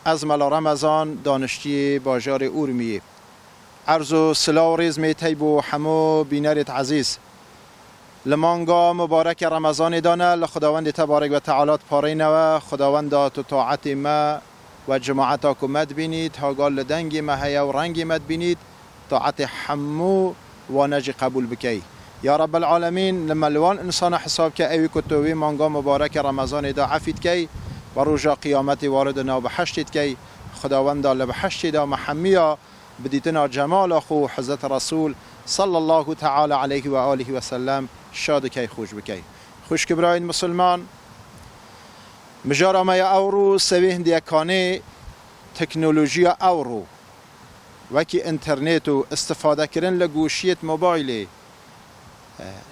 از ملا رمضان دانشتی باجار اورمی. عرض و سلا و ریز میتی بو همو بینرت عزیز. لمانگا مبارک رمضان دانه لخداوند تبارک و تعالی پارینه خداوند تو طاعت ما و جماعت کمد بینید هاگال لدنگ ما هیا و رنگ مد بینید طاعت حمو و نجی قبول بکی یا رب العالمین. لما لوان انسان حساب که ایوی کتوی مانگا مبارک رمضان دا عفید کی و روژا قیامت وارد نو بحشتید کی خداوند لبحشت دا محمیا بدیتنا جمال خو حضرت رسول صلی الله تعالی علیه و آله و سلم شاد کی خوش بکی. خوش کبراین مسلمان مجارا ما اورو سوی هندیکانه تکنولوژی اورو وکی انترنت و استفاده کردن لگوشیت موبایلی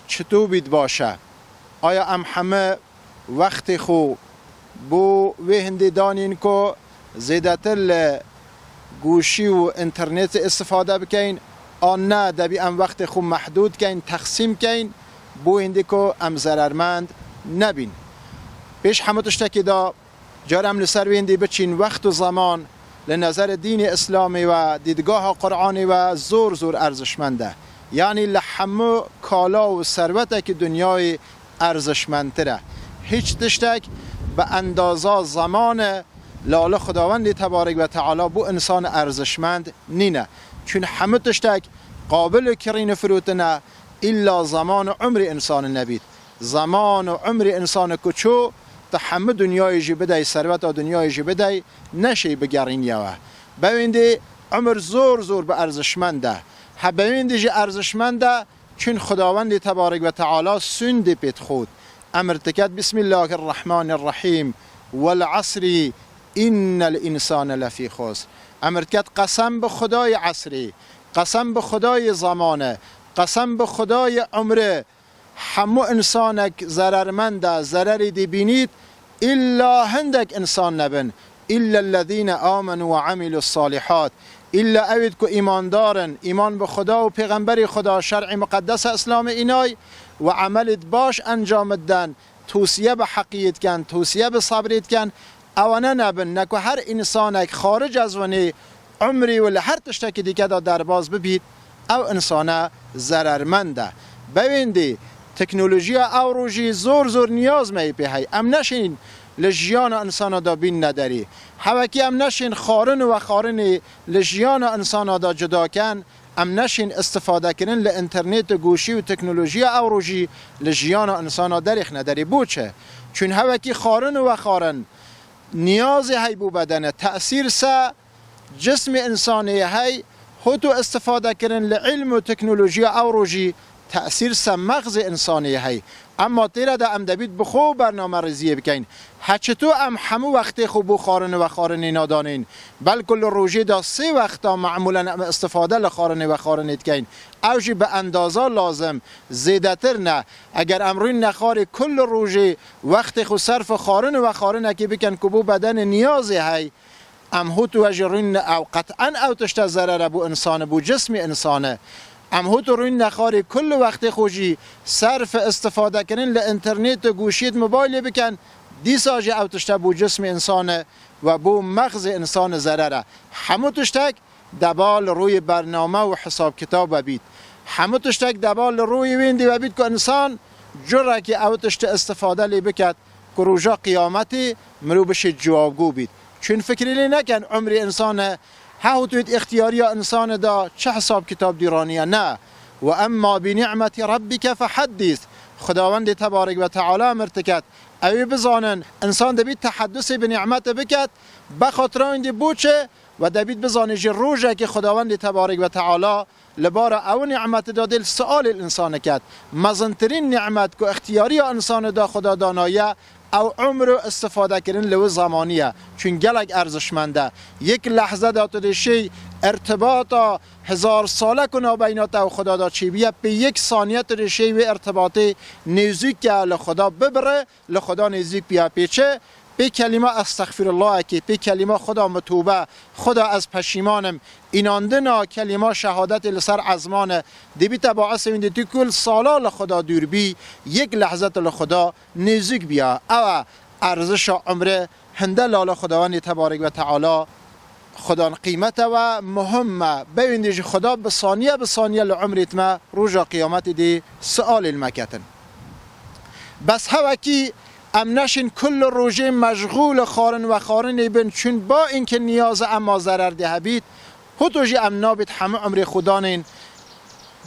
چطور بید باشه؟ آیا ام همه وقت خو بو وهندی دانین که زیادتر گوشی و انترنت استفاده بکن آن نه دبی ام وقت خو محدود کن تقسیم کن بو هندی که ام ضررمند نبین. پیش همه تشتکی دا جارم لسر ویندی بچین وقت و زمان لنظر دین اسلامی و دیدگاه قرآنی و زور ارزشمنده. یعنی لحمو کالا و ثروته که دنیای ارزشمندتره. هیچ تشتک به اندازه زمان لاله خداوند تبارک و تعالی بو انسان ارزشمند نینه. چون همه تشتک قابل کرین فروتنه الا زمان و عمر انسان نبید. زمان و عمر انسان کچو تا همه دنیای جی بدای ثروت و دنیای جی بدای نشی بگرین یوه. ببینده عمر زور به ارزشمنده. ببینده جی ارزشمنده چون خداوند تبارک و تعالی سند پیت خود امرتکت بسم الله الرحمن الرحیم والعصر ان الانسان لفی خسر. امرتکت قسم به خدای عصری، قسم به خدای زمانه، قسم به خدای عمره همو انسانک ضررمنده ضرری دی بینید الا هندک انسان نبن الا الذين آمنوا وعملوا الصالحات الا اوید که ایمان دارن ایمان به خدا و پیغمبر خدا شرع مقدس اسلام اینای و عملت باش انجام دن توصیه به حقیت کن توصیه به صبریت کن اوانه نبن نکو هر انسانک خارج از ونی عمری ولی هر تشتکی دیگه دا درباز ببید او انسانه ضررمنده. ببیندی تکنولوژی اوروژی زور نیاز می پیهی ام نشین لجیان انسان دا بین نداری حوکی ام نشین خارن و خارن لجیان انسان دا جدا کن ام نشین استفاده کنن لانترنت گوشی و تکنولوژی اوروژی لجیان انسان دریخ نداری. بوچه چون حوکی خارن و خارن نیاز هی بو بدنه تأثیر سا جسم انسانی هی هتو استفاده کنن لعلم و تکنولوژی اوروژی تأثیر سا مغز انسانی هی. اما تیره دا ام دبید بخو برنامه ریزیه بکن هچتو ام همو وقتی خوب خارن و خارن نادانین بلکل روژه دا 3 وقتا معمولا ام استفاده لخارن و خارن کن اوجی به اندازه لازم زیدتر نه. اگر امروین نخاری کل روژه وقتی خو صرف خارن و خارن که بکن که بو بدن نیازی هی ام هوتو وجرین او قطعا او تشت ضرر بو انسان بو جسم انسانه ام هوتو روین نخاری کل وقت خوشی صرف استفاده کنن لانترنت گوشیت موبایل بکن دیساجی او تشته بو جسم انسانه و بو مغز انسان ضرره. همو تشتک دبال روی برنامه و حساب کتاب بید همو تشتک دبال روی ویندی و بید که انسان جره که او تشته استفاده لی بکد که روژا قیامتی مرو بشه جوابگو بید. چون فکری لی نکن عمر انسانه ها توید اختیاری انسان دا چه حساب کتاب دیرانیه نه. و اما بنعمت ربک فحدث خداوند تبارک و تعالی مرتکت اوی بزانن انسان دبید تحدث بنعمت بکد بخاطر این بوچه و دبید بزانه جی روژه که خداوند تبارک و تعالی لبارا او نعمت دادل سؤال الانسان کد مزنترین نعمت که اختیاری انسان دا خدا دانایه او عمر استفاده کردن لو زمانیه چون گلک ارزشمنده. یک لحظه داده شی ارتباط 1000 ساله کنه بینات او خدا دا چی بیه به 1 ثانیه تر شی و ارتباط نزدیک که لخدا ببره لخدا نزدیک بیا پیچه به کلمه استغفر الله که به کلمه خدا متوبه خدا از پشیمانم ایناندنا کلمه شهادت لسر عزمان دیبی تباعث وینده تو کل سالا لخدا دور بی 1 لحظت لخدا نزدیک بیا او ارزش عمر هنده لاله خداوند تبارک و تعالی خدا قیمت و مهمه ببینید خدا به ثانیه لعمرت ما روز قیامت دی سؤال المکتن بس هوکی ام نشین کل روزه مشغول خارن و خارن بین چون با اینکه نیاز اما ضرر ده بید هتوجی ام نابید همه عمر خدانین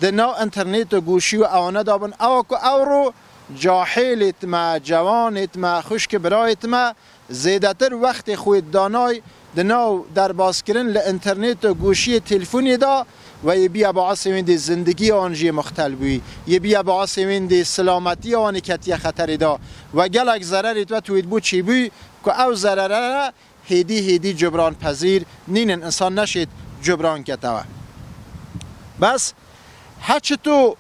دنا انترنت و گوشی و آنه دابن او رو جاهلت ما جوانت ما خشک برایت ما زیدتر وقت خود دانای دناو در باز کردن لانترنت و گوشی تلفنی دا و یه بیا باعث ویندی زندگی آنجی مختل بوی یه بیا باعث ویندی سلامتی آنی کتی خطری دا و گلک ضرری تو توید بود چی بوی که او ضرره هیدی جبران پذیر نین انسان نشید جبران کتوه بس هچ تو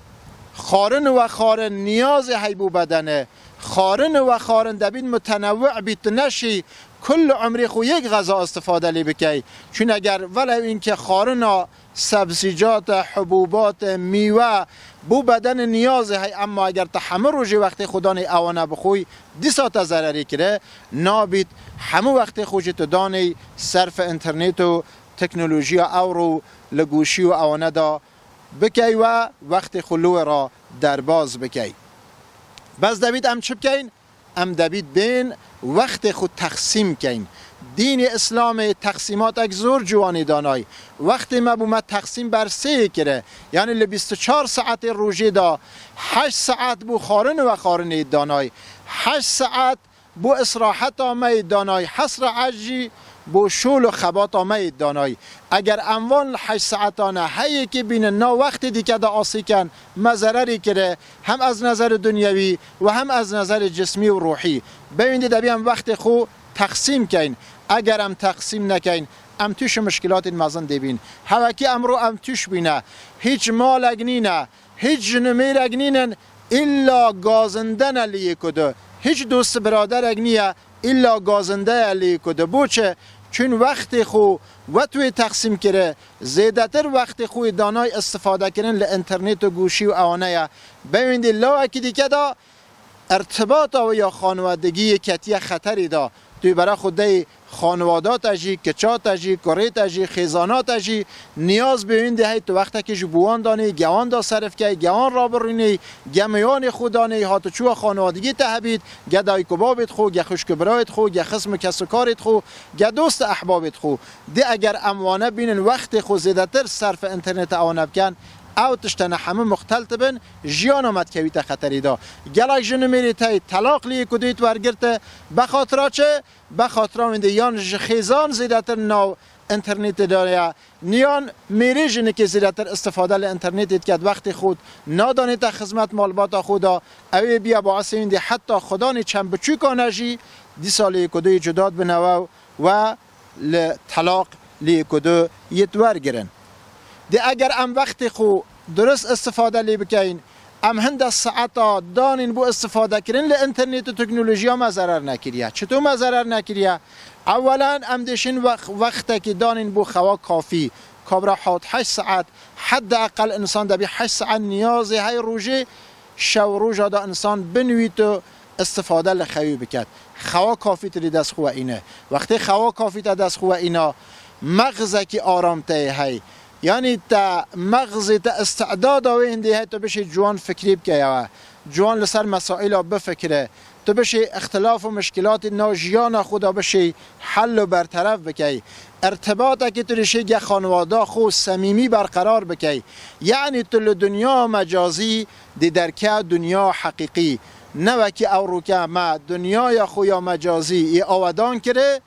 خارن و خارن نیاز حیبو بدنه خارن و خارن دبین متنوع بیت نشی کل عمری خو یک غذا استفاده لی بکی چون اگر ولو اینکه خارن سبزیجات حبوبات میوه بو بدن نیاز هی اما اگر تا همه روزی وقتی خدا نی اوانه بخوی 10 ساعت ضرری کره نابید همه وقتی خوشی تو دانی صرف اینترنت و تکنولوژی او رو لگوشی و اوانه دا بکی و وقت خلو را در باز بکی بس دوید ام چه بکین؟ ام دوید بین وقت خود تقسیم کین دین اسلام تقسیمات اک زور جوانی دانای وقتی ما بومد تقسیم بر 3 کره یعنی ل 24 ساعت روزی دا 8 ساعت بو خارن و خارن دانای 8 ساعت بو استراحت آمه دانای حصر عجی بو شول و خبات آمه دانای اگر اموال 8 ساعتانه هایی که بین نا وقت دیگه دا آسی کن مزرری کره هم از نظر دنیوی و هم از نظر جسمی و روحی ببینید دبیم وقت خو تقسیم کن اگر هم تقسیم نکن ام توش مشکلات مزن دیبین هوکی امرو ام توش بینه هیچ مال اگنینه هیچ جنمیر اگنینن الا گازندن لیه کده هیچ دوست برادر اگنیه الا گازنده لیه کده بوچه چون وقت خو و توی تقسیم کره زیدتر وقت خوی دانای استفاده کردن لانترنت و گوشی و آنه ببینید لو اکی دیگه دا ارتباط و یا خانوادگی کتی خطری دا توی برای خودی خانوادات اجی کچات اجی کریت اجی خیزانات اجی نیاز به این دهی تو وقتی که جبوان دانی گوان دا صرف که گوان را برینی گمیان خودانی هاتو چو خانوادگی تهبید گدای کبابت خو گه خوشک برایت خو گه خصم کسکارت خو گه دوست احبابت خو دی اگر اموانه بینن وقت خو زیدتر صرف اینترنت آنب کن او تشتنه همه مختلط بن جیان آمد که ویت خطری دا گلک جنو میری تای طلاق لیه کدویت ورگرته بخاطرا چه؟ بخاطرا وینده یان خیزان زیدتر ناو انترنت داره نیان میری جنه که زیدتر استفاده ل انترنت کد وقت خود نادانی تا خدمت مالبات خدا اوی بیا باعث وینده حتی خدا نی چند بچو کانجی دی سالی کدوی جداد بنوو و طلاق لیه کدو یت ورگرن دی اگر ام وقت خو درست استفاده لی بکین ام هند ساعتا دانین بو استفاده کرین ل اینترنت و تکنولوژی ها ضرر نکریه چطور ضرر نکریه اولا ام دشین وقت که دانین بو خوا کافی کبرا 8 ساعت حد اقل انسان دبی 8 ساعت نیاز های روزه شو روزه دا انسان بنوی تو استفاده لخوی بکد خوا کافی تری دست خو اینه وقتی خوا کافی تا دست خو اینا مغز کی آرام ته هی یعنی تا مغز تا استعداد و اندیه تو بشه جوان فکری بکیه جوان لسر مسائل بفکره تو بشه اختلاف و مشکلات ناجیان خدا بشه حل و برطرف بکی ارتباط که تو رشه گه خانواده خو صمیمی برقرار بکی یعنی تو دنیا مجازی دی درکه دنیا حقیقی نه که او رو که ما دنیا خو یا مجازی ای آودان کرده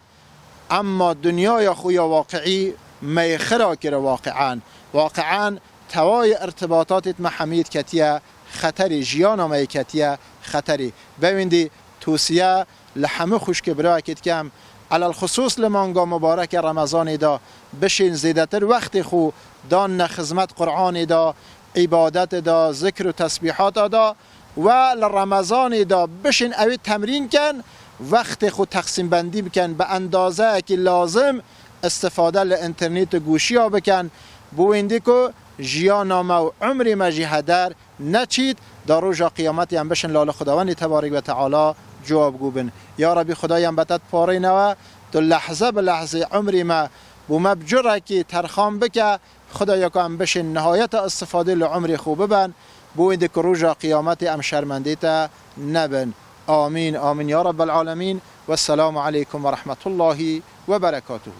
اما دنیا خو یا واقعی میخرا کرده واقعا توای ارتباطات محمید کتیه خطری جیانا می کتیه خطری ببیندی توصیه لحمه خوش که برای کت کم علال خصوص لمانگا مبارک رمضان دا بشین زیدتر وقت خو دان خدمت قرآن دا عبادت دا ذکر و تسبیحات دا و لرمضان دا بشین اوی تمرین کن وقت خو تقسیم بندی بکن به اندازه که لازم استفاده ل اینترنت گوشی ها بکن بویندی که جیانا ما و عمری ما جهدر نچید در روز قیامت هم بشن لال خداوند تبارک و تعالی جواب گوبن. یا ربی خدایم بتت پاره نوا تو لحظه به لحظه عمری ما بوم بجره که ترخام بکه خدایا که ام بشه نهایت استفاده لعمر خوب ببن بوید که روژا قیامت ام شرمنده تا نبن. آمین آمین یا رب العالمین و السلام علیکم و رحمت الله و برکاته.